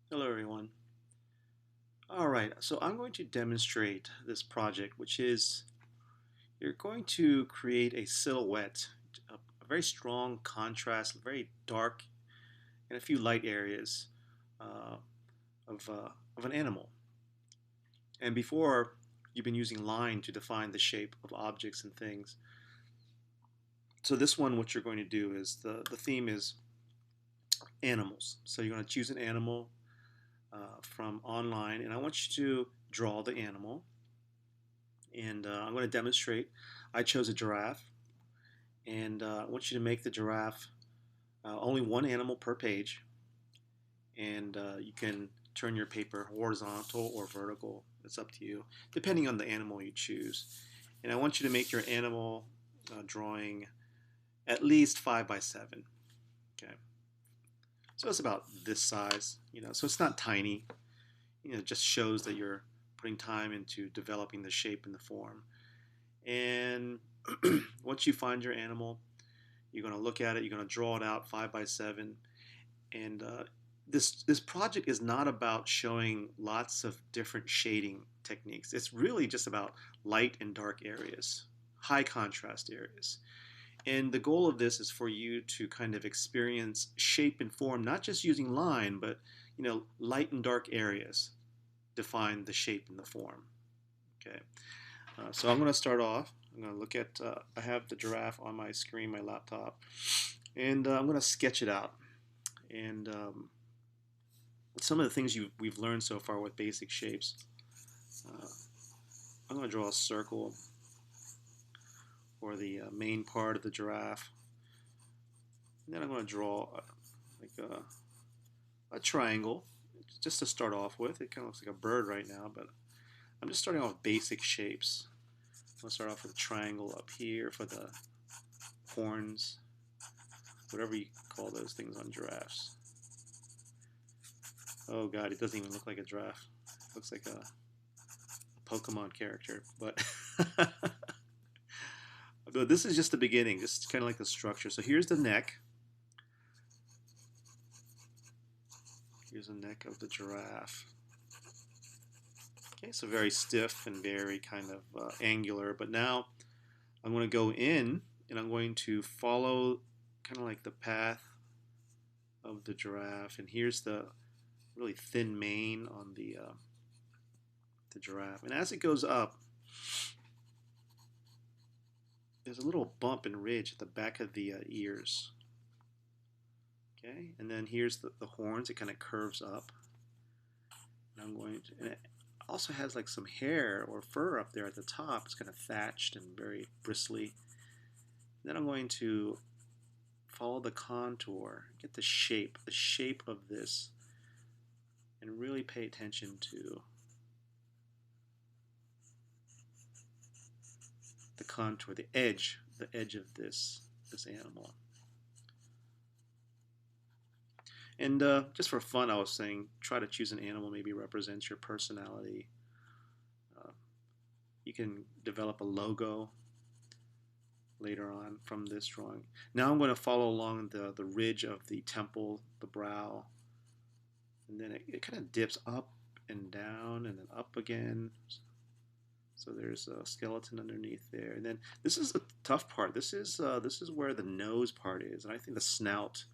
Hello everyone. Alright, so I'm going to demonstrate this project, which is you're going to create a silhouette, a very strong contrast, very dark, and a few light areas uh, of an animal. And before, you've been using line to define the shape of objects and things. So this one, what you're going to do is the theme is animals. So you're going to choose an animal from online, and I want you to draw the animal. And I'm going to demonstrate. I chose a giraffe, and I want you to make the giraffe only one animal per page, and you can turn your paper horizontal or vertical. It's up to you, depending on the animal you choose. And I want you to make your animal drawing at least 5 by 7. Okay, so it's about this size, so it's not tiny. It just shows that you're putting time into developing the shape and the form. And once you find your animal, you're going to look at it. You're going to draw it out 5 by 7. And this project is not about showing lots of different shading techniques. It's really just about light and dark areas, high contrast areas. And the goal of this is for you to kind of experience shape and form, not just using line, but light and dark areas define the shape and the form. Okay. So I'm going to start off. I'm going to look at, I have the giraffe on my screen, my laptop, and I'm going to sketch it out. And some of the things we've learned so far with basic shapes. Uh, I'm going to draw a circle for the main part of the giraffe. And then I'm going to draw like a triangle just to start off with. It kind of looks like a bird right now, but I'm just starting off with basic shapes. Let's start off with a triangle up here for the horns, whatever you call those things on giraffes. Oh god, it doesn't even look like a giraffe. It looks like a Pokemon character, but but this is just the beginning. This is kind of like the structure. So here's the neck. Here's the neck of the giraffe. Okay, so very stiff and very kind of angular. But now I'm going to go in and I'm going to follow kind of like the path of the giraffe. And here's the really thin mane on the giraffe. And as it goes up, there's a little bump and ridge at the back of the ears. Okay, and then here's the horns. It kind of curves up. And I'm going to, and it also has like some hair or fur up there at the top. It's kind of thatched and very bristly. And then I'm going to follow the contour, get the shape of this, and really pay attention to the contour, the edge of this animal. And just for fun, I was saying, try to choose an animal maybe represents your personality. Uh, you can develop a logo later on from this drawing. Now I'm going to follow along the ridge of the temple, the brow, and then it kind of dips up and down and then up again. So there's a skeleton underneath there, and then this is the tough part. This is where the nose part is, and I think the snout.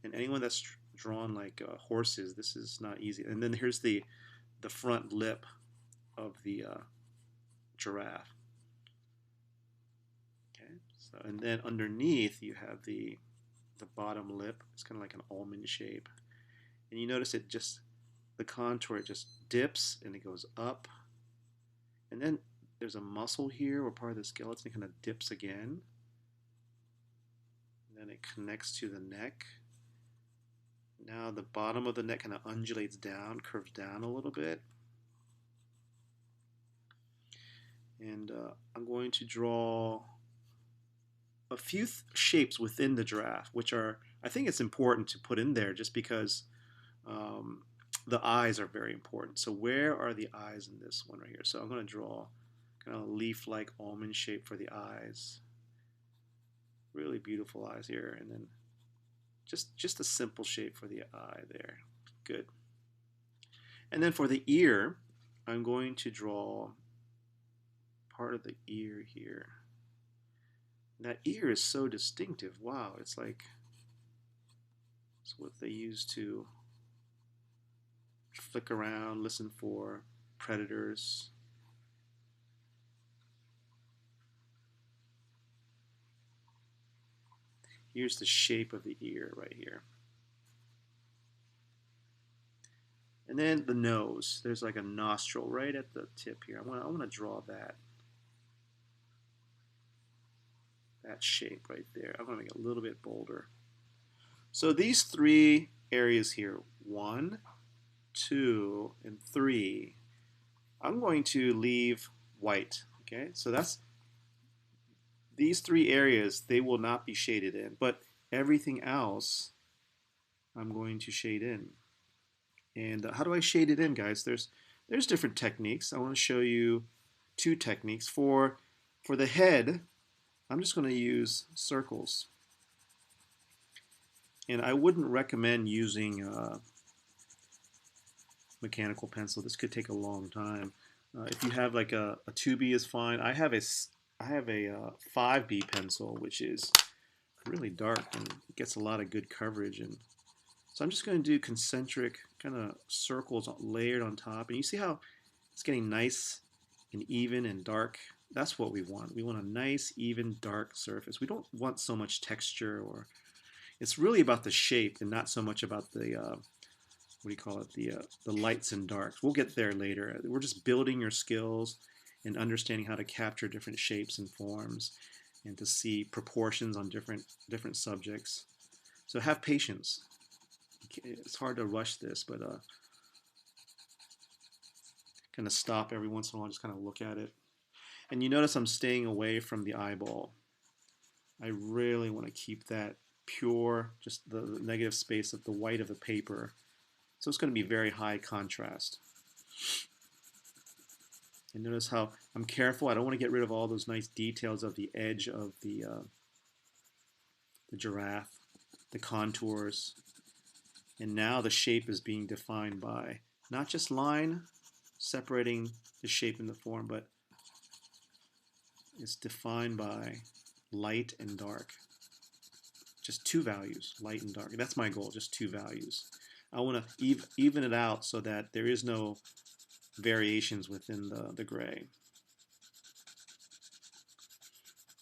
And anyone that's drawn like horses, this is not easy. And then here's the front lip of the giraffe. Okay, so and then underneath you have the bottom lip. It's kind of like an almond shape, and you notice it just the contour it just dips and it goes up, and then there's a muscle here where part of the skeleton kind of dips again. And then it connects to the neck. Now the bottom of the neck kind of undulates down, curves down a little bit. And I'm going to draw a few shapes within the giraffe, which are, I think it's important to put in there just because um, the eyes are very important. So where are the eyes in this one right here? So I'm going to draw kind of a leaf-like almond shape for the eyes. Really beautiful eyes here. And then just a simple shape for the eye there. Good. And then for the ear, I'm going to draw part of the ear here. That ear is so distinctive. Wow, it's like it's what they use to flick around, listen for predators. Here's the shape of the ear right here. And then the nose. There's like a nostril right at the tip here. I want to draw that shape right there. I'm going to make it a little bit bolder. So these three areas here, 1, 2, and 3, I'm going to leave white. Okay, so that's these three areas, they will not be shaded in, but everything else I'm going to shade in. And how do I shade it in, guys? There's different techniques. I want to show you two techniques. For the head, I'm just going to use circles. And I wouldn't recommend using mechanical pencil. This could take a long time. If you have like a 2B is fine. I have a 5B pencil, which is really dark and gets a lot of good coverage. And so I'm just going to do concentric kind of circles layered on top. And you see how it's getting nice and even and dark? That's what we want. We want a nice, even, dark surface. We don't want so much texture, or it's really about the shape and not so much about the what do you call it? The lights and darks. We'll get there later. We're just building your skills and understanding how to capture different shapes and forms, and to see proportions on different subjects. So have patience. It's hard to rush this, but kind of stop every once in a while, just kind of look at it. And you notice I'm staying away from the eyeball. I really want to keep that pure, just the negative space of the white of the paper. So it's going to be very high contrast. And notice how I'm careful. I don't want to get rid of all those nice details of the edge of the giraffe, the contours. And now the shape is being defined by not just line separating the shape and the form, but it's defined by light and dark. Just two values, light and dark. That's my goal, just two values. I want to even it out so that there is no variations within the gray.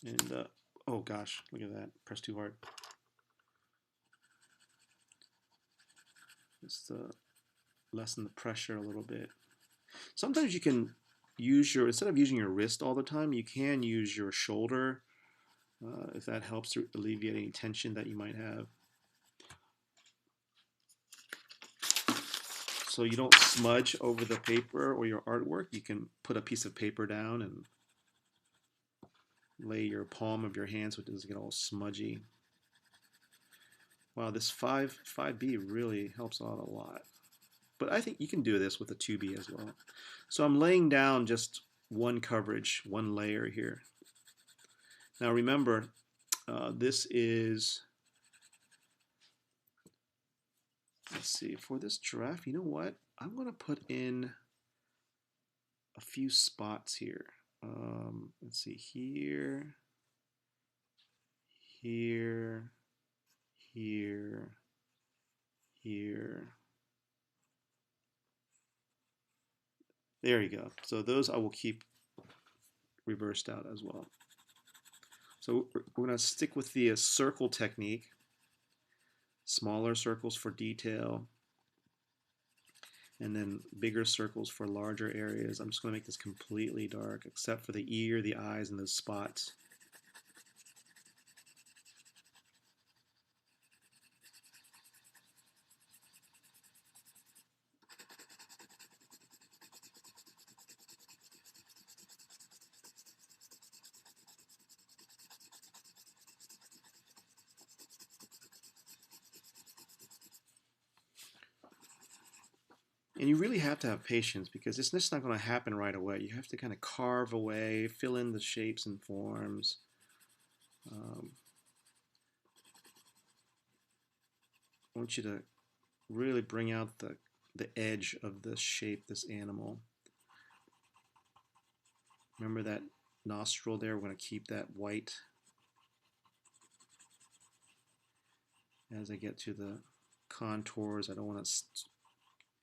And oh gosh, look at that, press too hard. Just lessen the pressure a little bit. Sometimes you can use instead of using your wrist all the time, you can use your shoulder if that helps to alleviate any tension that you might have. So you don't smudge over the paper or your artwork. You can put a piece of paper down and lay your palm of your hand so it doesn't get all smudgy. Wow, this 5B really helps out a lot. But I think you can do this with a 2B as well. So I'm laying down just one coverage, one layer here. Now remember, this is, let's see, for this giraffe, you know what? I'm going to put in a few spots here. Let's see, here, here, here, here. There you go. So those I will keep reversed out as well. So we're going to stick with the circle technique. Smaller circles for detail, and then bigger circles for larger areas. I'm just going to make this completely dark, except for the ear, the eyes, and those spots. And you really have to have patience, because it's just not going to happen right away. You have to kind of carve away, fill in the shapes and forms. I want you to really bring out the the edge of the shape, this animal. Remember that nostril there? We're going to keep that white. As I get to the contours, I don't want to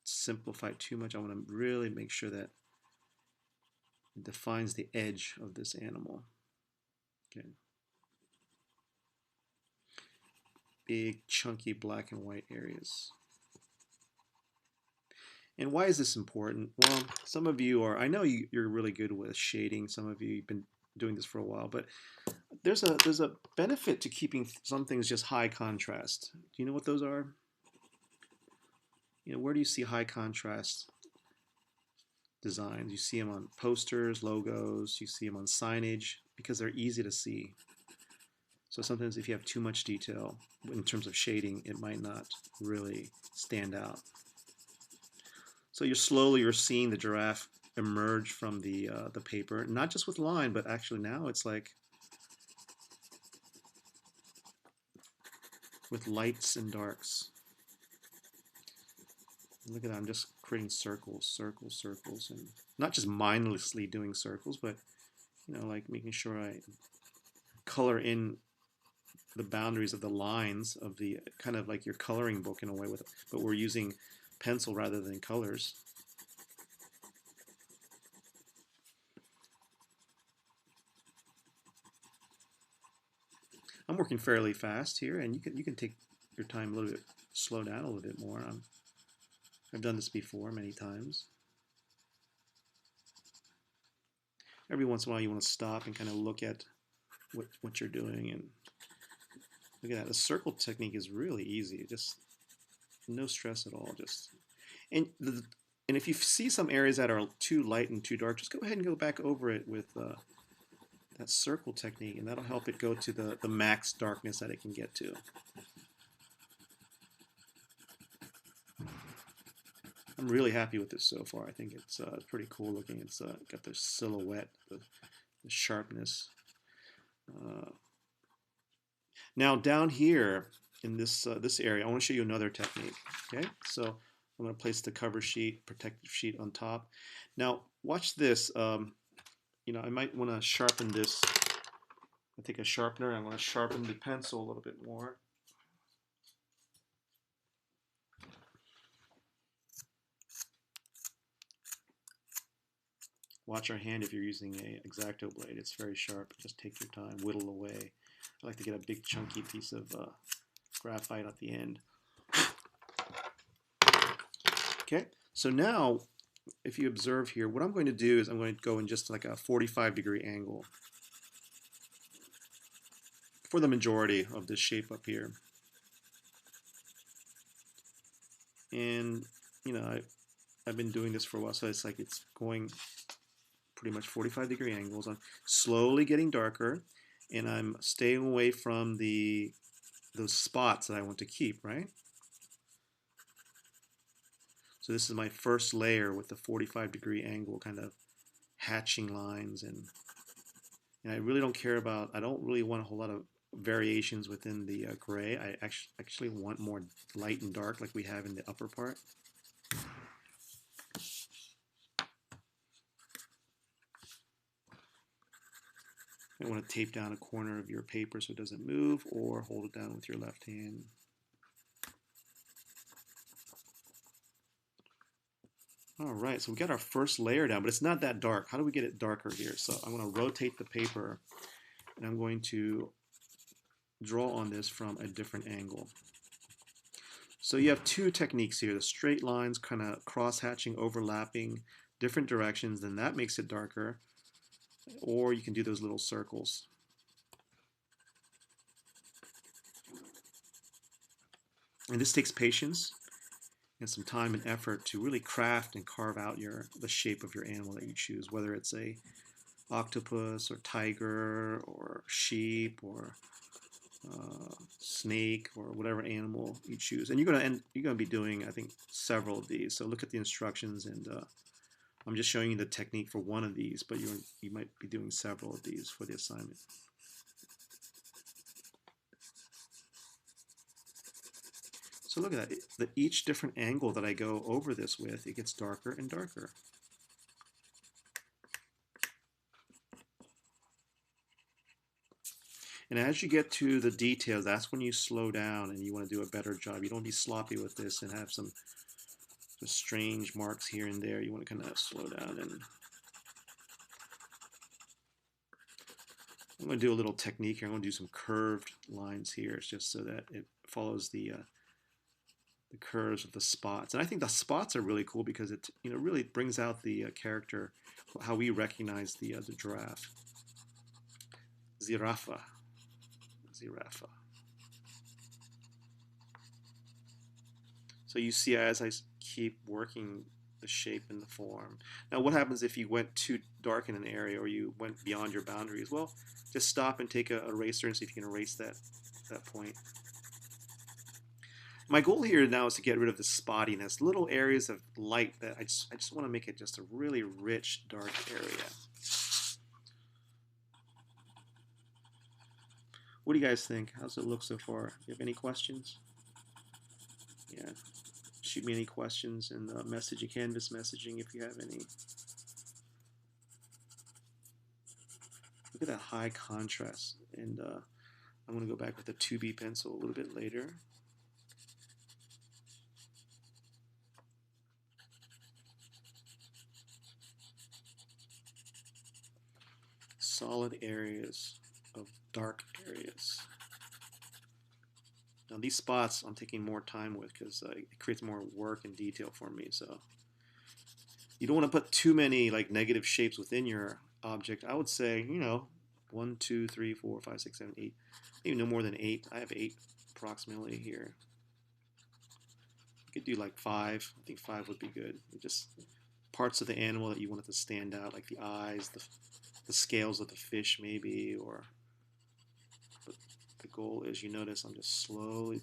simplify too much. I want to really make sure that it defines the edge of this animal. Okay. Big, chunky black and white areas. And why is this important? Well, some of you are, I know you're really good with shading. Some of you have been doing this for a while, but there's a benefit to keeping some things just high contrast. Do you know what those are? You know, where do you see high contrast designs? You see them on posters, logos, you see them on signage because they're easy to see. So sometimes if you have too much detail in terms of shading, it might not really stand out. So you're seeing the giraffe emerge from the paper, not just with line, but actually now it's like with lights and darks. Look at that, I'm just creating circles, circles, circles, and not just mindlessly doing circles, but you know, like making sure I color in the boundaries of the lines of the kind of like your coloring book in a way, but we're using pencil rather than colors. I'm working fairly fast here, and you can take your time a little bit, slow down a little bit more. I've done this before many times. Every once in a while, you want to stop and kind of look at what you're doing, and look at that. The circle technique is really easy. Just no stress at all. Just and if you see some areas that are too light and too dark, just go ahead and go back over it with that circle technique, and that'll help it go to the max darkness that it can get to. I'm really happy with this so far. I think it's pretty cool looking. It's got the silhouette, the sharpness. Now down here in this this area, I want to show you another technique. Okay, so I'm going to place the cover sheet, protective sheet on top. Now watch this. You know, I might want to sharpen this. I take a sharpener. I'm going to sharpen the pencil a little bit more. Watch your hand if you're using a X-Acto blade. It's very sharp. Just take your time, whittle away. I like to get a big chunky piece of graphite at the end. Okay, so now if you observe here, what I'm going to do is I'm going to go in just like a 45-degree angle for the majority of this shape up here. And you know, I've been doing this for a while, so it's like it's going pretty much 45-degree angles. I'm slowly getting darker, and I'm staying away from those spots that I want to keep, right? So this is my first layer with the 45-degree angle kind of hatching lines, and I really don't care about, I don't really want a whole lot of variations within the gray. I actually want more light and dark like we have in the upper part. You want to tape down a corner of your paper so it doesn't move, or hold it down with your left hand. All right, so we got our first layer down, but it's not that dark. How do we get it darker here? So I'm going to rotate the paper, and I'm going to draw on this from a different angle. So you have two techniques here, the straight lines kind of cross-hatching, overlapping, different directions, then that makes it darker. Or you can do those little circles. And this takes patience and some time and effort to really craft and carve out the shape of your animal that you choose, whether it's a octopus or tiger or sheep or snake or whatever animal you choose. And you're gonna be doing, I think, several of these. So look at the instructions, and I'm just showing you the technique for one of these, but you might be doing several of these for the assignment. So look at that. Each different angle that I go over this with, it gets darker and darker. And as you get to the details, that's when you slow down and you want to do a better job. You don't be sloppy with this and have some strange marks here and there. You want to kind of slow down. And I'm going to do a little technique here. I'm going to do some curved lines here. It's just so that it follows the curves of the spots. And I think the spots are really cool because it really brings out the character, how we recognize the giraffe. Giraffe. So you see as I keep working the shape and the form. Now what happens if you went too dark in an area or you went beyond your boundaries? Well, just stop and take a eraser and see if you can erase that point. My goal here now is to get rid of the spottiness, little areas of light that I just want to make it just a really rich dark area. What do you guys think? How's it look so far? Do you have any questions? Yeah, shoot me any questions in the Canvas messaging if you have any. Look at that high contrast. And I'm going to go back with the 2B pencil a little bit later. Solid areas of dark areas. Now these spots I'm taking more time with because it creates more work and detail for me. So you don't want to put too many like negative shapes within your object. I would say 1, 2, 3, 4, 5, 6, 7, 8. Maybe no more than 8. I have 8 approximately here. You could do like 5. I think 5 would be good. Just parts of the animal that you want it to stand out, like the eyes, the scales of the fish maybe, or but the goal is, you notice I'm just slowing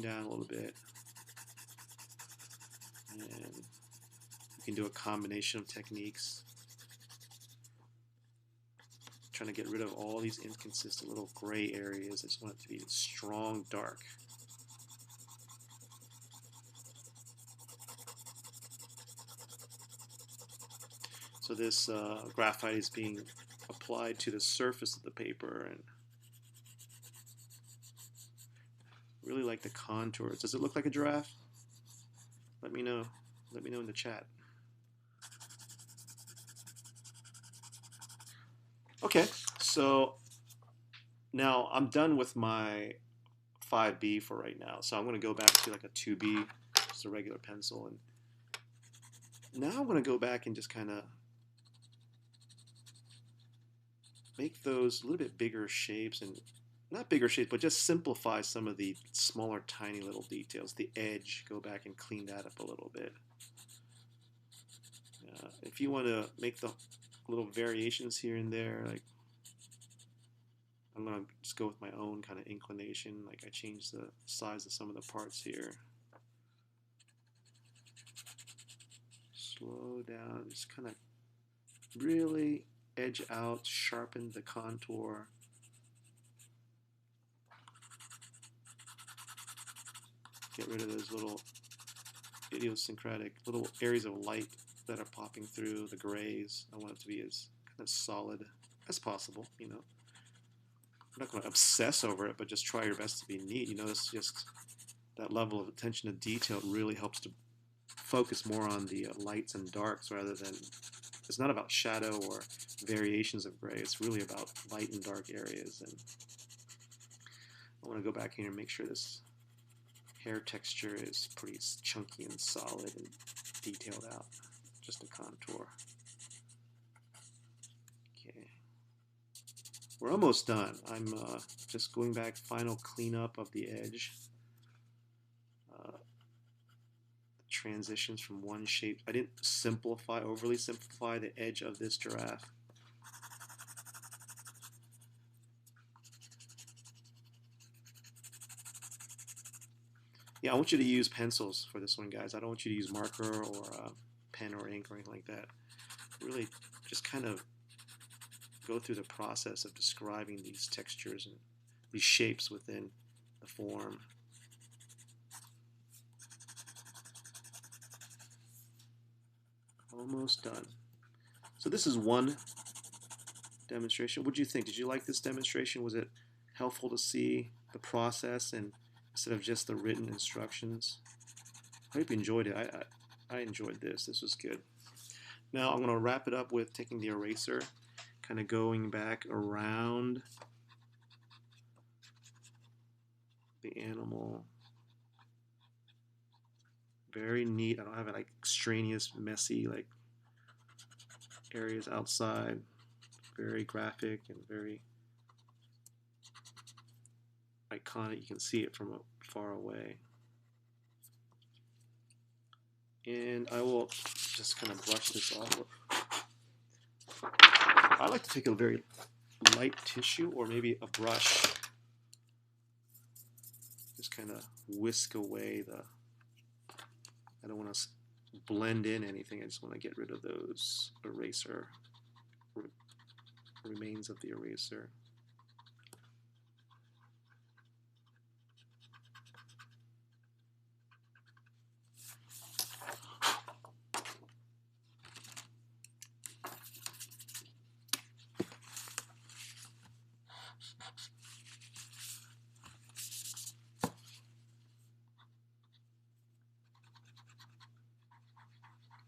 down a little bit, and you can do a combination of techniques, trying to get rid of all these inconsistent little gray areas. I just want it to be strong dark. So this graphite is being applied to the surface of the paper, and really like the contours. Does it look like a giraffe? Let me know. Let me know in the chat. Okay, so now I'm done with my 5B for right now. So I'm going to go back to like a 2B, just a regular pencil, and now I'm going to go back and just kind of make those a little bit bigger shapes, and not bigger shapes, but just simplify some of the smaller, tiny little details. The edge, go back and clean that up a little bit. If you want to make the little variations here and there, like I'm going to just go with my own kind of inclination. Like I changed the size of some of the parts here. Slow down, just kind of really edge out, sharpen the contour. Get rid of those little idiosyncratic little areas of light that are popping through, the grays. I want it to be as kind of solid as possible, I'm not going to obsess over it, but just try your best to be neat. It's just that level of attention to detail really helps to focus more on the lights and darks rather than, it's not about shadow or variations of gray. It's really about light and dark areas. And I want to go back here and make sure this hair texture is pretty chunky and solid and detailed out. Just a contour. Okay. We're almost done. I'm just going back, final cleanup of the edge. Transitions from one shape. I didn't overly simplify the edge of this giraffe. Yeah, I want you to use pencils for this one, guys. I don't want you to use marker or pen or ink or anything like that. Really just kind of go through the process of describing these textures and these shapes within the form. Almost done. So this is one demonstration. What did you think? Did you like this demonstration? Was it helpful to see the process and instead of just the written instructions? I hope you enjoyed it. I enjoyed this. This was good. Now I'm going to wrap it up with taking the eraser, kind of going back around the animal. Very neat. I don't have it like extraneous, messy like areas outside. Very graphic and very iconic. You can see it from far away. And I will just kind of brush this off. I like to take a very light tissue or maybe a brush. Just kind of whisk away the, I don't want to blend in anything. I just want to get rid of those eraser, remains of the eraser.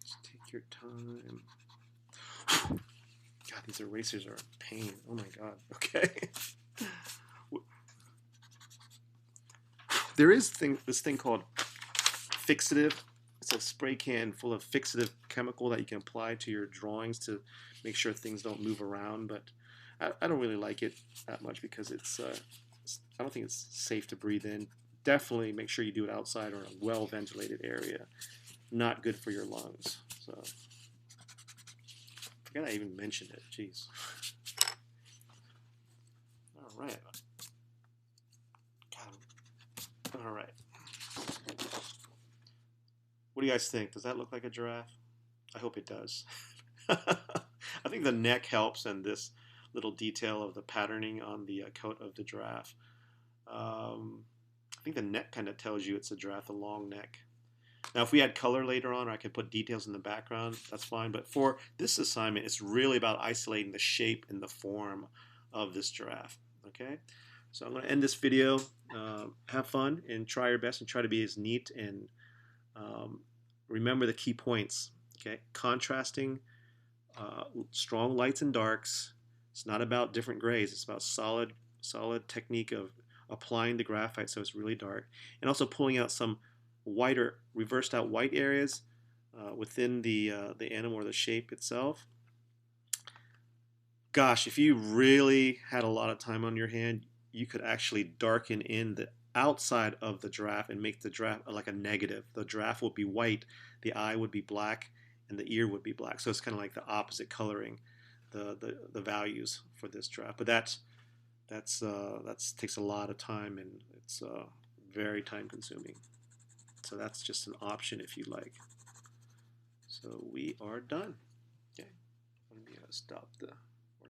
Just take your time. God, these erasers are a pain. Oh my God. Okay. There is this thing called fixative. It's a spray can full of fixative chemical that you can apply to your drawings to make sure things don't move around. But I don't really like it that much because I don't think it's safe to breathe in. Definitely make sure you do it outside or in a well-ventilated area. Not good for your lungs. So I forgot I even mentioned it. Jeez. All right. God. All right. What do you guys think? Does that look like a giraffe? I hope it does. I think the neck helps and this little detail of the patterning on the coat of the giraffe. I think the neck kind of tells you it's a giraffe, a long neck. Now, if we add color later on, or I could put details in the background, that's fine. But for this assignment, it's really about isolating the shape and the form of this giraffe. Okay? So I'm going to end this video. Have fun and try your best and try to be as neat and remember the key points. Okay? Contrasting, strong lights and darks. It's not about different grays. It's about solid technique of applying the graphite so it's really dark, and also pulling out some whiter, reversed out white areas within the animal or the shape itself. Gosh, if you really had a lot of time on your hand, you could actually darken in the outside of the giraffe and make the giraffe like a negative. The giraffe would be white, the eye would be black, and the ear would be black. So it's kind of like the opposite coloring, the values for this giraffe. But that takes a lot of time and it's very time consuming. So that's just an option if you like. So we are done. Okay, let me stop the